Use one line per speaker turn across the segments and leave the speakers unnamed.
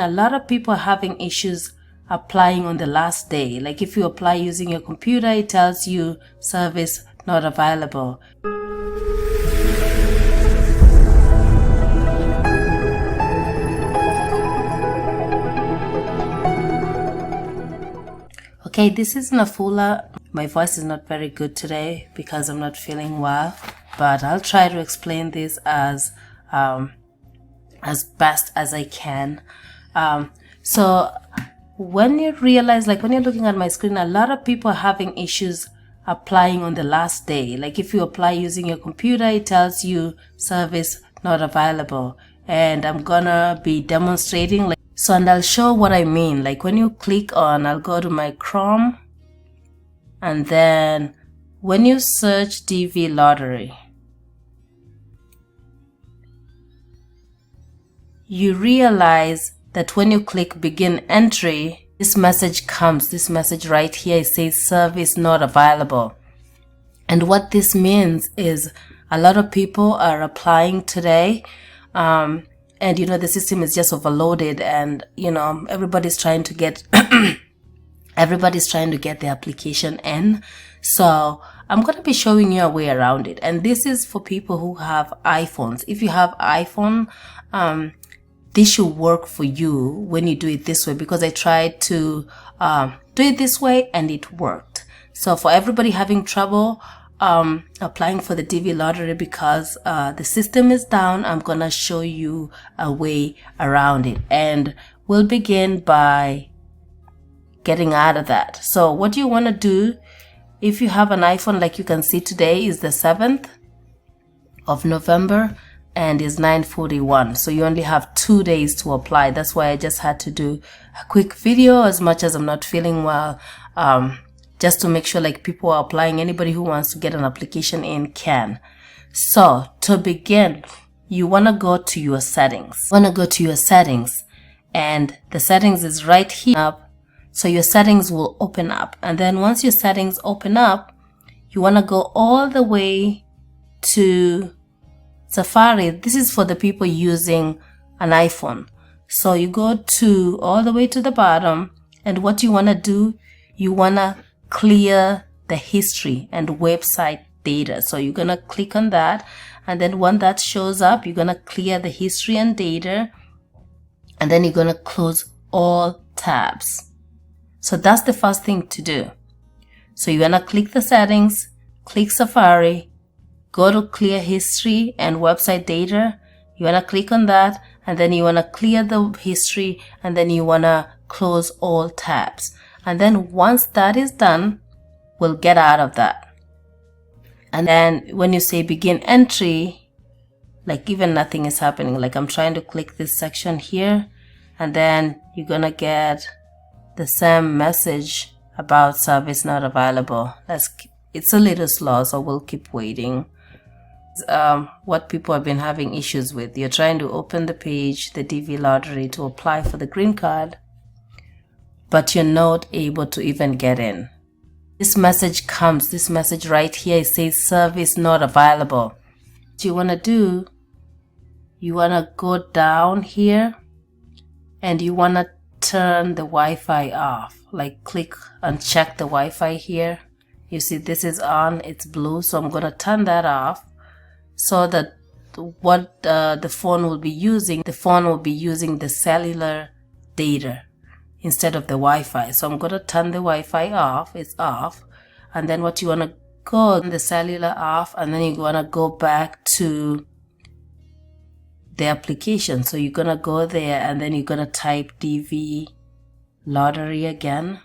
A lot of people are having issues applying on the last day. Like if you apply using your computer, it tells you service not available. Okay, this is NAFULA. My voice is not very good today because I'm not feeling well, but I'll try to explain this as best as I can. So when you realize, like when you're looking at my screen, a lot of people are having issues applying on the last day. Like if you apply using your computer, it tells you service not available. And I'm gonna be demonstrating and I'll show what I mean. Like when you click on, I'll go to my Chrome, and then when you search dvlottery, you realize that when you click begin entry, this message comes. This message right here, it says service not available. And what this means is a lot of people are applying today. And the system is just overloaded, and everybody's trying to get the application in. So I'm going to be showing you a way around it, and this is for people who have iPhones. If you have iPhone, this should work for you when you do it this way, because I tried to do it this way and it worked. So for everybody having trouble applying for the DV lottery because the system is down, I'm gonna show you a way around it, and we'll begin by getting out of that. So what you want to do, if you have an iPhone, like you can see today is the 7th of November and is 9:41, so you only have 2 days to apply. That's why I just had to do a quick video, as much as I'm not feeling well, just to make sure like people are applying. Anybody who wants to get an application in can. So to begin, you want to go to your settings. And the settings is right here. So your settings will open up, and then once your settings open up, you want to go all the way to Safari. This is for the people using an iPhone. So you go to all the way to the bottom, and what you want to do, you want to clear the history and website data. So you're going to click on that, and then when that shows up, you're going to clear the history and data, and then you're going to close all tabs. So that's the first thing to do. So you're going to click the settings, click Safari, go to clear history and website data. You want to click on that, and then you want to clear the history, and then you want to close all tabs. And then once that is done, we'll get out of that. And then when you say begin entry, like even nothing is happening. Like I'm trying to click this section here, and then you're going to get the same message about service not available. It's a little slow, so we'll keep waiting. What people have been having issues with. You're trying to open the page, the DV lottery, to apply for the green card, but you're not able to even get in. This message comes, this message right here, it says service not available. What you want to do, you want to go down here, and you want to turn the Wi-Fi off. Like click and check the Wi-Fi here. You see this is on, it's blue, so I'm going to turn that off, so that what the phone will be using the cellular data instead of the Wi-Fi. So I'm going to turn the Wi-Fi off. It's off. And then what you want to go, the cellular off, and then you want to go back to the application. So you're going to go there, and then you're going to type DV lottery again,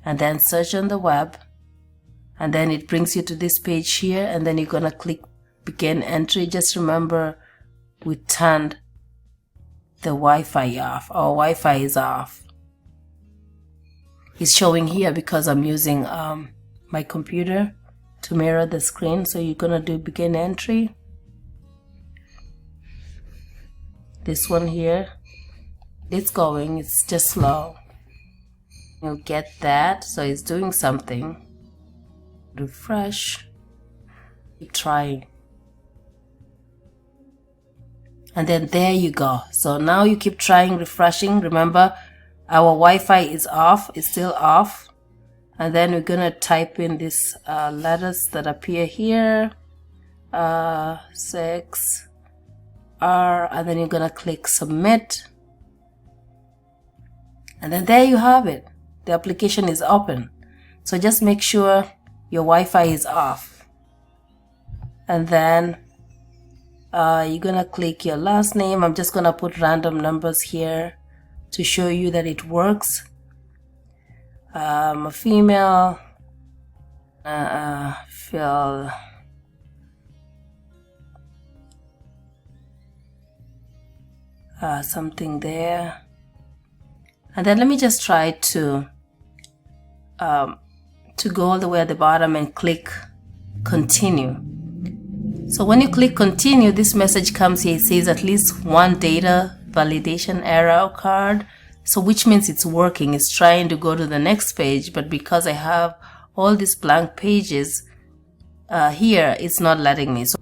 and then search on the web, and then it brings you to this page here, and then you're going to click begin entry. Just remember, we turned the Wi-Fi off. Our Wi-Fi is off. It's showing here because I'm using my computer to mirror the screen. So you're gonna do begin entry. This one here, it's going, it's just slow. You'll get that. So it's doing something. Refresh. Keep trying. And then there you go. So now you keep trying, refreshing. Remember, our Wi-Fi is off, it's still off. And then we're gonna type in these letters that appear here, 6 R, and then you're gonna click submit. And then there you have it. The application is open. So just make sure your Wi-Fi is off. And then you're gonna click your last name. I'm just gonna put random numbers here to show you that it works. I'm a female. Fill something there. And then let me just try to go all the way at the bottom and click continue. So when you click continue, this message comes here. It says at least one data validation error occurred. So which means it's working. It's trying to go to the next page, but because I have all these blank pages here, it's not letting me. So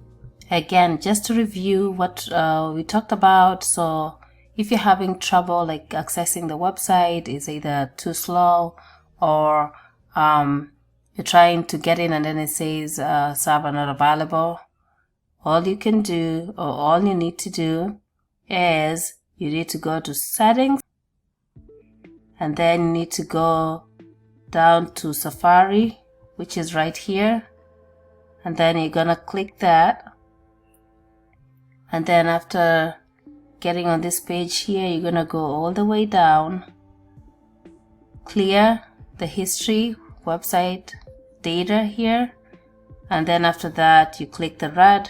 again, just to review what we talked about. So if you're having trouble like accessing the website, it's either too slow or you're trying to get in and then it says server not available, all you can do, or all you need to do, is you need to go to settings, and then you need to go down to Safari, which is right here, and then you're gonna click that. And then after getting on this page here, you're gonna go all the way down, clear the history, website data here, and then after that you click the red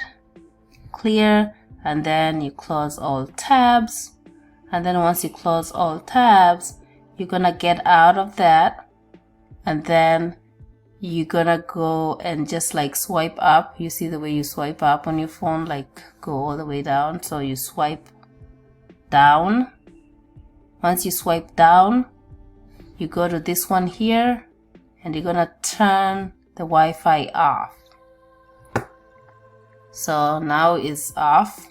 clear, and then you close all tabs. And then once you close all tabs, you're gonna get out of that, and then you're gonna go and just like swipe up. You see the way you swipe up on your phone, like go all the way down. So you swipe down. Once you swipe down, you go to this one here, and you're gonna turn the Wi-Fi off. So now it's off.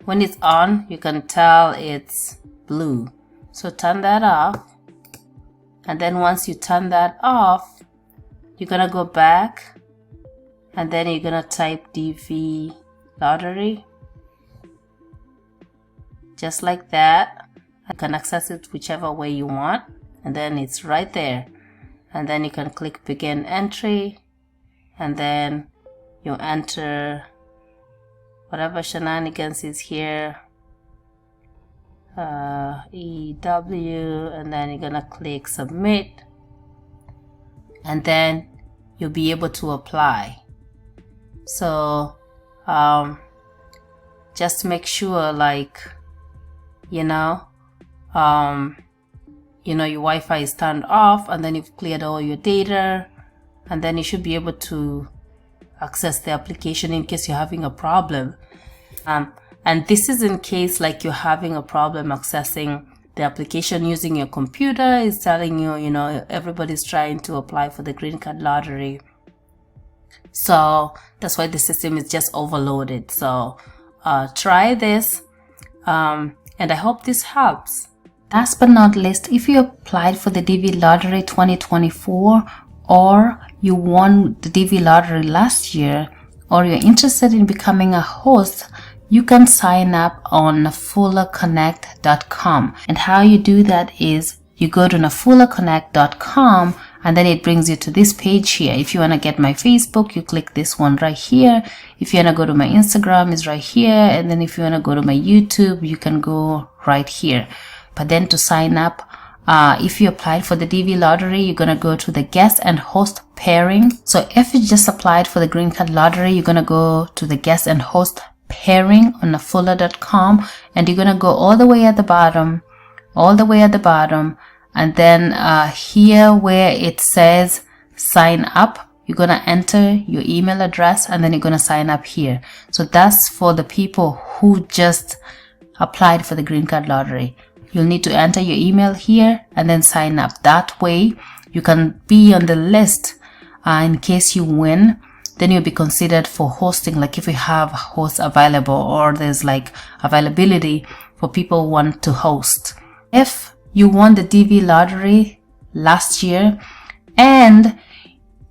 When it's on, you can tell it's blue. So turn that off. And then once you turn that off, you're gonna go back, and then you're gonna type dvlottery. Just like that. You can access it whichever way you want, and then it's right there. And then you can click begin entry, and then you enter whatever shenanigans is here, EW, and then you're gonna click submit, and then you'll be able to apply. So just make sure, like, your Wi-Fi is turned off, and then you've cleared all your data, and then you should be able to access the application in case you're having a problem. And this is in case like you're having a problem accessing the application using your computer. It's telling you, everybody's trying to apply for the green card lottery. So that's why the system is just overloaded. So try this, and I hope this helps. Last but not least, if you applied for the DV Lottery 2024, or you won the DV Lottery last year, or you're interested in becoming a host, you can sign up on NAFULAconnect.com. And how you do that is you go to NAFULAconnect.com, and then it brings you to this page here. If you want to get my Facebook, you click this one right here. If you want to go to my Instagram, it's right here. And then if you want to go to my YouTube, you can go right here. But then to sign up, if you applied for the DV Lottery, you're going to go to the guest and host pairing. So if you just applied for the Green Card Lottery, you're going to go to the guest and host pairing on NAFULA.com, and you're going to go all the way at the bottom, and then here where it says sign up, you're going to enter your email address, and then you're going to sign up here. So that's for the people who just applied for the Green Card Lottery. You'll need to enter your email here and then sign up. That way you can be on the list in case you win then you'll be considered for hosting, like if you have hosts available or there's like availability for people who want to host. If you won the DV lottery last year and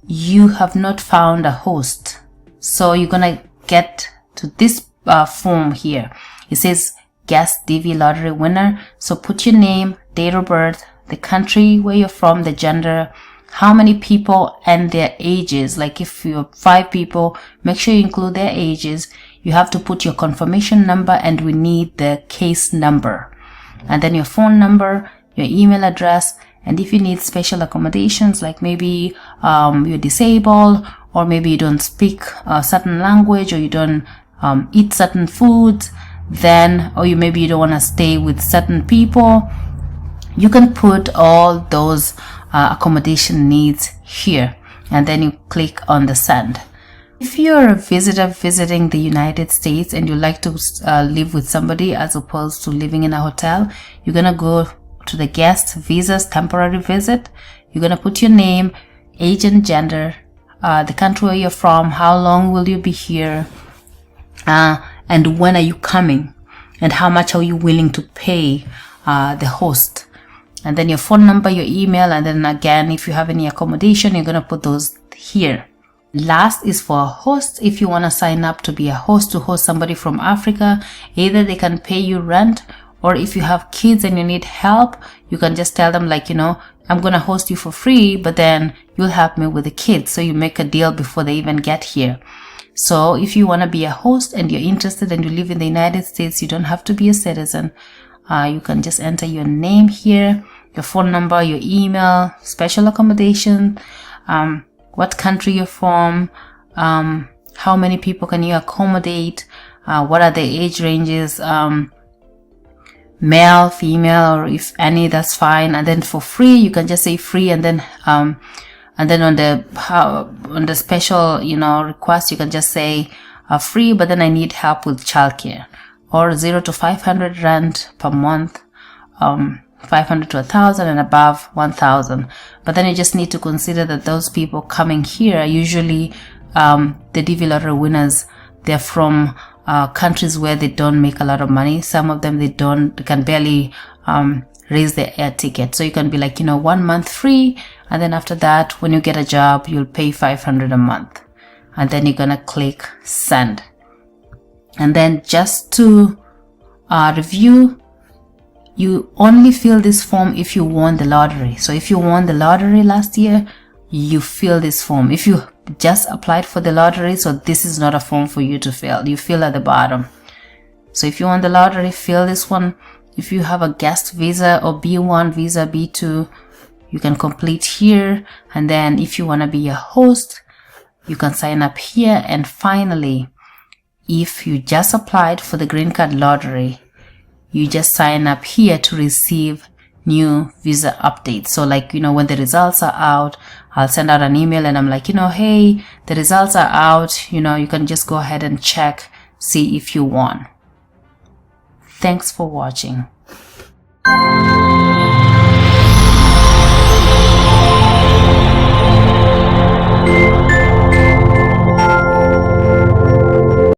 you have not found a host, so you're gonna get to this form here. It says guest DV lottery winner. So put your name, date of birth, the country where you're from, the gender, how many people, and their ages. Like if you're 5 people, make sure you include their ages. You have to put your confirmation number, and we need the case number, and then your phone number, your email address, and if you need special accommodations, like maybe you're disabled, or maybe you don't speak a certain language, or you don't eat certain foods, then, or maybe you don't want to stay with certain people, you can put all those accommodation needs here, and then you click on the send. If you're a visitor visiting the United States and you like to live with somebody as opposed to living in a hotel, you're gonna go to the guest visas temporary visit. You're gonna put your name, age and gender, the country where you're from, how long will you be here, and when are you coming, and how much are you willing to pay the host, and then your phone number, your email, and then again, if you have any accommodation, you're gonna put those here. Last is for a host. If you want to sign up to be a host, to host somebody from Africa, either they can pay you rent, or if you have kids and you need help, you can just tell them, like, I'm gonna host you for free, but then you'll help me with the kids. So you make a deal before they even get here. So if you want to be a host and you're interested and you live in the United States, you don't have to be a citizen. You can just enter your name here, your phone number, your email, special accommodation, what country you're from, how many people can you accommodate, what are the age ranges, male, female, or if any, that's fine. And then for free, you can just say free, and then on the special request, you can just say free, but then I need help with childcare, or 0 to 500 rent per month, 500 to 1,000, and above 1,000. But then you just need to consider that those people coming here are usually the DV lottery winners. They're from countries where they don't make a lot of money. Some of them they can barely raise their air ticket. So you can be like, 1 month free, and then after that, when you get a job, you'll pay 500 a month, and then you're gonna click send. And then just to review, you only fill this form if you won the lottery. So if you won the lottery last year, you fill this form. If you just applied for the lottery, so this is not a form for you to fill. You fill at the bottom. So if you won the lottery, fill this one. If you have a guest visa or B1 visa, B2, you can complete here. And then if you want to be a host, you can sign up here. And finally, if you just applied for the green card lottery, you just sign up here to receive new visa updates. So like, when the results are out, I'll send out an email and I'm like, hey, the results are out. You can just go ahead and check, see if you won. Thanks for watching.